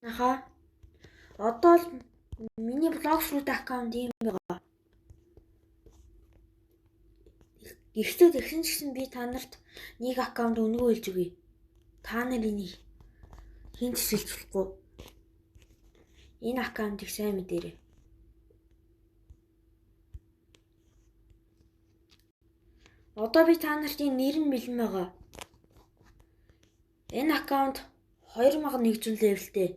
Аха. Одоо л миний блогшрууд аккаунт ийм байгаа. Эхлээд тэгсэн ч гэсэн би та нарт нэг аккаунт өнгөө хэлж өгье. Та нар энийг хинт хэлчихгүй. Энэ аккаунтыг сайн мэдээрэй. Одоо би та нарт энэ нэр нь бэлэн байгаа. Энэ аккаунт 2100 левелтэй.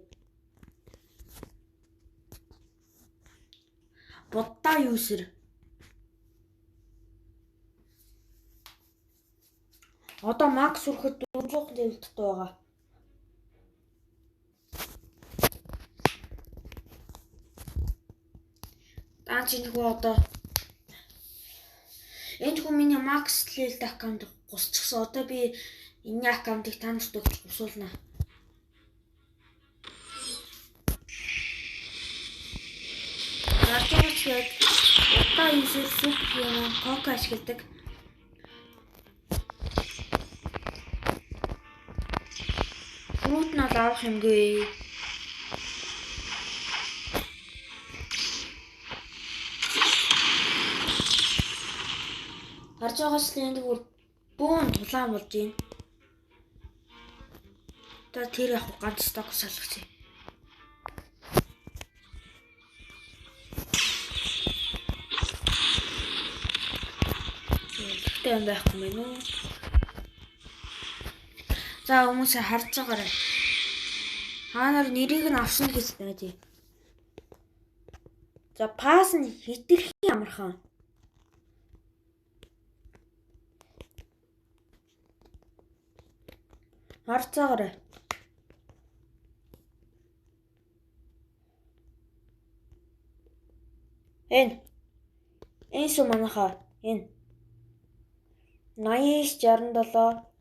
Будда юусер. Одоо макс хүрэхэд 400 левелтэй байгаа. Даа чи нөгөө одоо энэ хүн миний макс левелтэй аккаунт гусчихсан. Одоо би энэ аккаунтыг та нарт өгч гусуулна. Гарчаач Будда юусер супер юм кока ашигладаг. Фрут нь авах юмгүй. Гарч байгаас л энэ бүр бөөн тулаан болж байна. Одоо тэр яг ганц сток салгах чи. Тэгтээ юм байхгүй мэн үү? За хүмүүс харж байгаарай. Та нар нэрийг нь авсан гэж найдаа. За пас нь хитрхи амархан. Харж байгаарай. Энэ сум манайхаа энэ 8967